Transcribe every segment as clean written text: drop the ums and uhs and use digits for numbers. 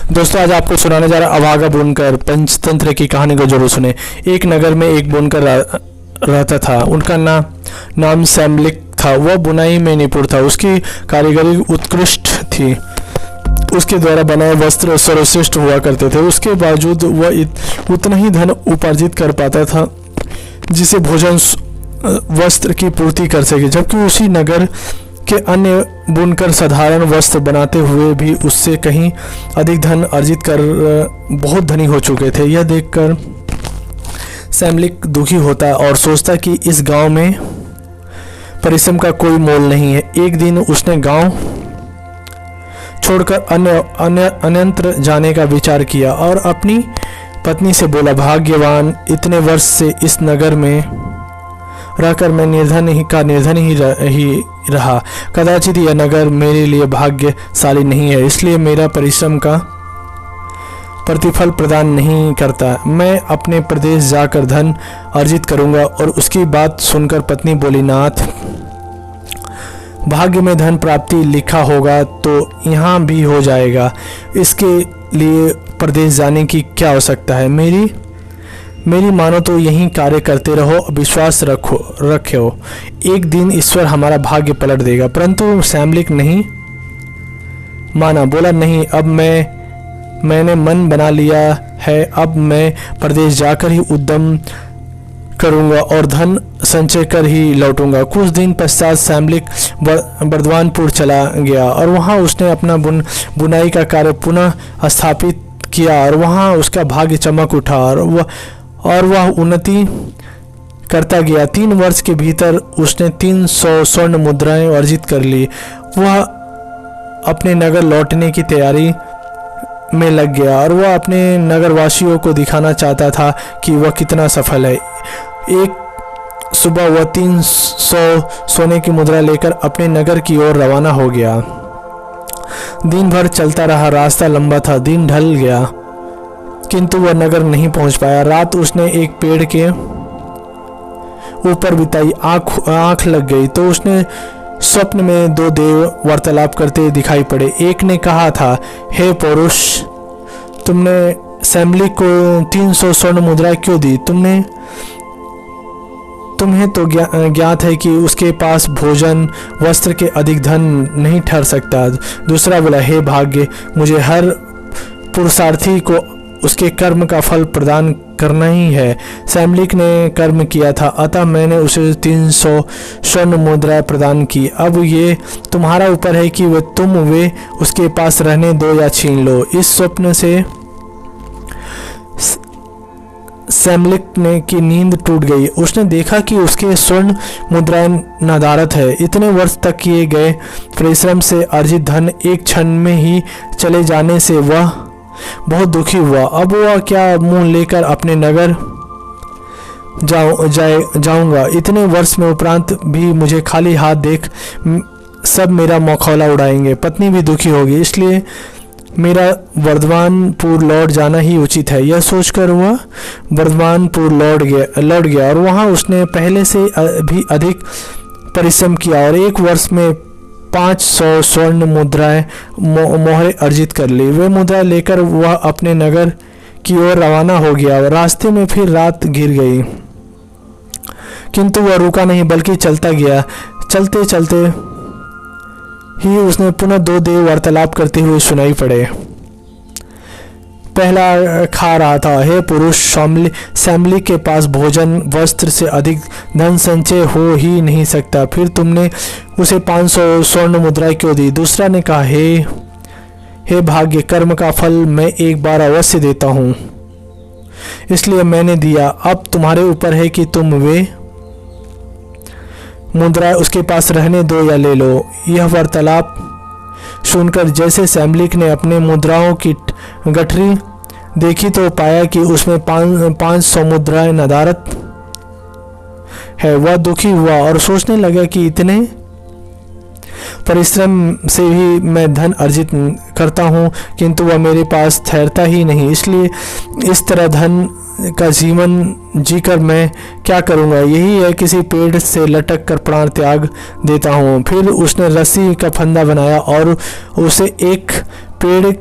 दोस्तों आज आपको सुनाने जा रहा अभागा बुनकर पंचतंत्र की कहानी को जरूर सुने। एक नगर में एक बुनकर रहता था। उनका नाम सैम्बलिक था। वह बुनाई में निपुण था। उसकी कारीगरी उत्कृष्ट थी। उसके द्वारा बनाए वस्त्र सर्वश्रेष्ठ हुआ करते थे। उसके बावजूद वह उतना ही धन उपार्जित कर पाता था जिसे भोजन वस्त्र की पूर्ति कर सके, जबकि उसी नगर के अन्य बुनकर साधारण वस्त्र बनाते हुए भी उससे कहीं अधिक धन अर्जित कर बहुत धनी हो चुके थे। यह देखकर सैम्बलिक दुखी होता और सोचता कि इस गांव में परिश्रम का कोई मोल नहीं है। एक दिन उसने गांव छोड़कर अन्यत्र जाने का विचार किया और अपनी पत्नी से बोला, भाग्यवान, इतने वर्ष से इस नगर में रहकर मैं निर्धन ही रहा। कदाचित यह नगर मेरे लिए भाग्यशाली नहीं है, इसलिए मेरा परिश्रम का प्रतिफल प्रदान नहीं करता। मैं अपने प्रदेश जाकर धन अर्जित करूंगा। और उसकी बात सुनकर पत्नी बोली, नाथ, भाग्य में धन प्राप्ति लिखा होगा तो यहाँ भी हो जाएगा। इसके लिए प्रदेश जाने की क्या आवश्यकता है। मेरी मानो तो यहीं कार्य करते रहो, विश्वास रखो। एक दिन ईश्वर हमारा भाग्य पलट देगा। परंतु सैम्बलिक नहीं माना। बोला, नहीं, अब मैंने मन बना लिया है। अब मैं प्रदेश जाकर ही उद्यम करूंगा और धन संचय कर ही लौटूंगा। कुछ दिन पश्चात सैम्बलिक बर्दवानपुर चला गया और वहां उसने अपना बुनाई का कार्य पुनः स्थापित किया और वहां उसका भाग्य चमक उठा और वह उन्नति करता गया। 3 वर्ष के भीतर उसने 300 स्वर्ण मुद्राएं अर्जित कर ली। वह अपने नगर लौटने की तैयारी में लग गया और वह अपने नगरवासियों को दिखाना चाहता था कि वह कितना सफल है। एक सुबह वह 300 सोने की मुद्रा लेकर अपने नगर की ओर रवाना हो गया। दिन भर चलता रहा। रास्ता लंबा था। दिन ढल गया किंतु वह नगर नहीं पहुंच पाया। रात उसने एक पेड़ के ऊपर बिताई। आंख लग गई तो उसने स्वप्न में 2 देव वार्तालाप करते दिखाई पड़े। एक ने कहा था, हे पौरुष, तुमने सैम्बलिक को 300 स्वर्ण मुद्रा क्यों दी? तुम्हें तो ज्ञात है कि उसके पास भोजन वस्त्र के अधिक धन नहीं ठहर सकता। दूसरा बोला, हे भाग्य, मुझे हर पुरुषार्थी को उसके कर्म का फल प्रदान करना ही है। सैम्बलिक ने कर्म किया था, अतः मैंने उसे 300 स्वर्ण मुद्रा प्रदान की। अब ये तुम्हारा ऊपर है कि तुम वे उसके पास रहने दो या छीन लो। इस स्वप्न से सैम्बलिक की नींद टूट गई। उसने देखा कि उसके स्वर्ण मुद्राएं नदारत है। इतने वर्ष तक किए गए परिश्रम से अर्जित धन एक क्षण में ही चले जाने से वह बहुत दुखी हुआ। अब वह क्या मुंह लेकर अपने नगर जाऊंगा। इतने वर्ष में उपरांत भी मुझे खाली हाथ देख सब मेरा मखौला उड़ाएंगे। पत्नी भी दुखी होगी, इसलिए मेरा बर्दवानपुर लौट जाना ही उचित है। यह सोचकर वह बर्दवानपुर लौट गया और वहां उसने पहले से भी अधिक परिश्रम किया और 1 वर्ष में 500 स्वर्ण मुद्राएं मोहरे अर्जित कर ली। वे मुद्रा लेकर वह अपने नगर की ओर रवाना हो गया। रास्ते में फिर रात घिर गई किंतु वह रुका नहीं बल्कि चलता गया। चलते चलते ही उसने पुनः 2 देव वार्तालाप करते हुए सुनाई पड़े। पहला खा रहा था, हे पुरुष, सैम्बलिक के पास भोजन वस्त्र से अधिक धन संचय हो ही नहीं सकता, फिर तुमने उसे 500 स्वर्ण मुद्राएं क्यों दी? दूसरा ने कहा, हे भाग्य, कर्म का फल मैं एक बार अवश्य देता हूँ, इसलिए मैंने दिया। अब तुम्हारे ऊपर है कि तुम वे मुद्राएं उसके पास रहने दो या ले लो। यह वार्तालाप सुनकर जैसे सैम्बलिक ने अपने मुद्राओं की गठरी देखी तो पाया कि उसमें 500 मुद्राएं नदारत है। वह दुखी हुआ और सोचने लगा कि इतने परिश्रम से भी मैं धन अर्जित करता हूँ किंतु वह मेरे पास ठहरता ही नहीं। इसलिए इस तरह धन का जीवन जीकर मैं क्या करूँगा। यही है, किसी पेड़ से लटक कर प्राण त्याग देता हूँ। फिर उसने रस्सी का फंदा बनाया और उसे एक पेड़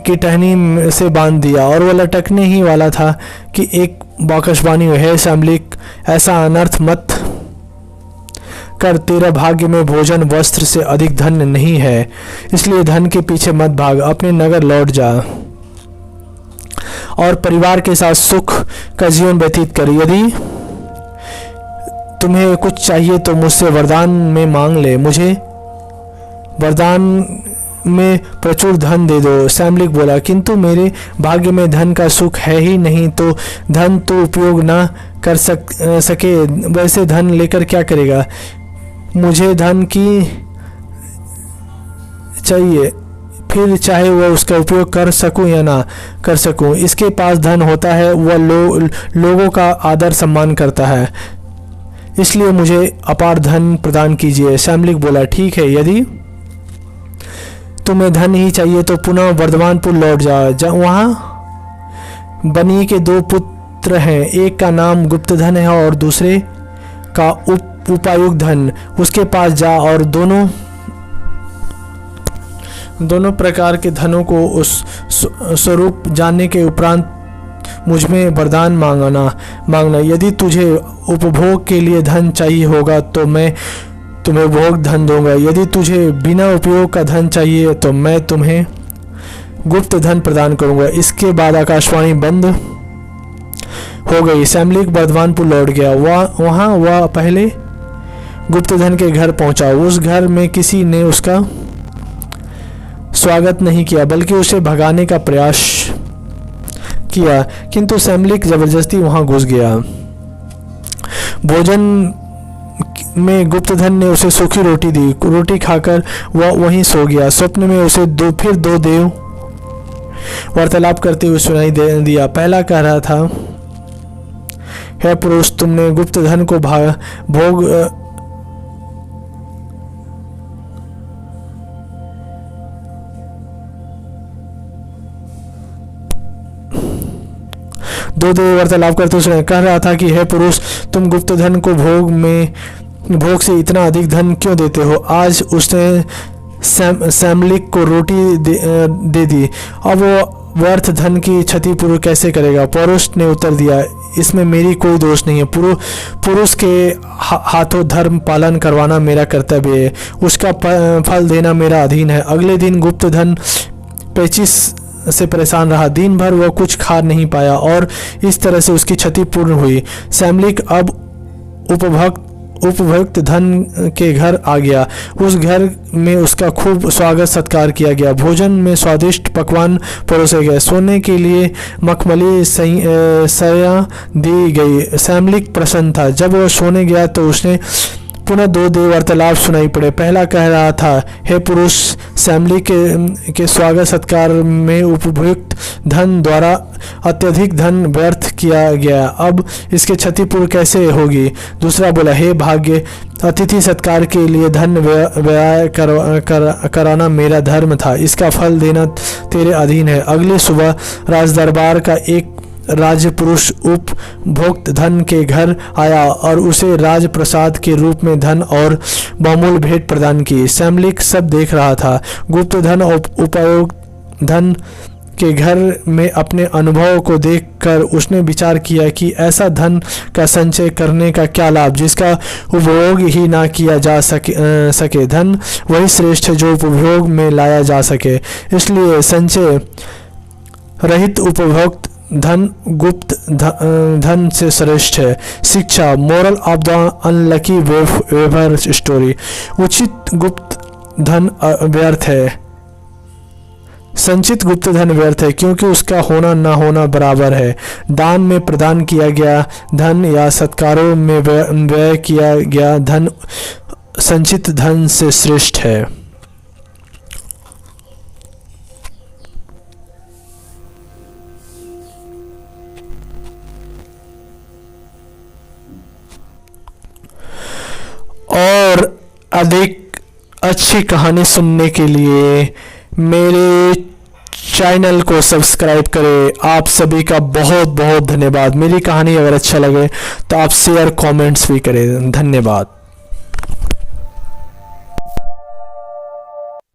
की टहनी से बांध दिया और वह लटकने ही वाला था कि एक बाकसबानी हुई, हे शैमलिक, ऐसा अनर्थ मत कर, तेरा भाग्य में भोजन वस्त्र से अधिक धन नहीं है, इसलिए धन के पीछे मत भाग, अपने नगर लौट जा और परिवार के साथ सुख का जीवन व्यतीत कर। यदि तुम्हें कुछ चाहिए तो मुझसे वरदान में मांग ले, मुझे वरदान में प्रचुर धन दे दो। शैमलिक बोला, किंतु मेरे भाग्य में धन का सुख है ही नहीं, तो धन तो उपयोग ना कर सके, वैसे धन लेकर क्या करेगा? मुझे धन की चाहिए, फिर चाहे वह उसका उपयोग कर सकूं या ना कर सकूं। इसके पास धन होता है, वह लोगों का आदर सम्मान करता है, इसलिए मुझे अपार धन प्रदान कीजिए। शैमलिक बोला, ठीक है, यदि तुम्हें धन ही चाहिए तो पुनः वर्धमानपुर लौट जा। वहाँ बनी के 2 पुत्र हैं, एक का नाम गुप्तधन है और दूसरे का उपायुक्त धन। उसके पास जा और दोनों प्रकार के धनों को उस स्वरूप जानने के उपरांत मुझ में वरदान मांगना। यदि तुझे उपभोग के लिए धन चाहिए होगा तो मैं तुम्हें भोग धन दूंगा, यदि तुझे बिना उपयोग का धन चाहिए तो मैं तुम्हें गुप्त धन प्रदान करूंगा। इसके बाद आकाशवाणी बंद हो गई। शैमलिक वर्धमानपुर लौट गया। वहाँ वह पहले गुप्तधन के घर पहुंचा। उस घर में किसी ने उसका स्वागत नहीं किया, बल्कि उसे भगाने का प्रयास किया, किंतु शैमलिक जबरदस्ती वहां घुस गया। भोजन में गुप्तधन ने उसे सूखी रोटी दी। रोटी खाकर वह वहीं सो गया। स्वप्न में उसे फिर दो देव वार्तालाप करते हुए सुनाई दिया। पहला कह रहा था, हे पुरुष, तुमने गुप्तधन को भोग दो देव वार्तालाप करते हुए कह रहा था कि हे पुरुष, तुम गुप्तधन को भोग से इतना अधिक धन क्यों देते हो? आज उसने शैमलिक को रोटी दे दी, अब वो व्यर्थ धन की क्षति पूर्ण कैसे करेगा? पौरुष ने उत्तर दिया, इसमें मेरी कोई दोष नहीं है। पुरुष के हाथों धर्म पालन करवाना मेरा कर्तव्य है, उसका फल देना मेरा अधीन है। अगले दिन गुप्तधन पेचिश से परेशान रहा। दिन भर वह कुछ खा नहीं पाया और इस तरह से उसकी क्षति पूर्ण हुई। शैमलिक अब उपभोक्त धन के घर आ गया। उस घर में उसका खूब स्वागत सत्कार किया गया। भोजन में स्वादिष्ट पकवान परोसे गए। सोने के लिए मखमली सैया दी गई। शैमलिक प्रसन्न था। जब वह सोने गया तो उसने पुनः 2 देव वार्तालाप सुनाई पड़े। पहला कह रहा था, हे पुरुष, शैमलिक के स्वागत सत्कार में उपभोक्त धन द्वारा अत्यधिक धन व्यर्थ किया गया, अब इसके क्षतिपूर्ण कैसे होगी? दूसरा बोला, हे भाग्य, अतिथि सत्कार के लिए धन व्यय कराना मेरा धर्म था, इसका फल देना तेरे अधीन है। अगली सुबह राजदरबार का एक राजपुरुष उपभोक्त धन के घर आया और उसे राजप्रसाद के रूप में धन और बहुमूल्य भेंट प्रदान की। शैमलिक सब देख रहा था। गुप्त धन और उपभोक्त धन के घर में अपने अनुभव को देखकर उसने विचार किया कि ऐसा धन का संचय करने का क्या लाभ जिसका उपभोग ही ना किया जा सके। धन वही श्रेष्ठ है जो उपभोग में लाया जा सके, इसलिए संचय रहित उपभोक्त धन गुप्त धन से श्रेष्ठ है। शिक्षा, moral of the unlucky weaver story. उचित गुप्त धन व्यर्थ है, संचित गुप्त धन व्यर्थ है, क्योंकि उसका होना ना होना बराबर है। दान में प्रदान किया गया धन या सत्कारों में व्यय किया गया धन संचित धन से श्रेष्ठ है। और अधिक अच्छी कहानी सुनने के लिए मेरे चैनल को सब्सक्राइब करें। आप सभी का बहुत बहुत धन्यवाद। मेरी कहानी अगर अच्छा लगे तो आप शेयर कमेंट्स भी करें। धन्यवाद।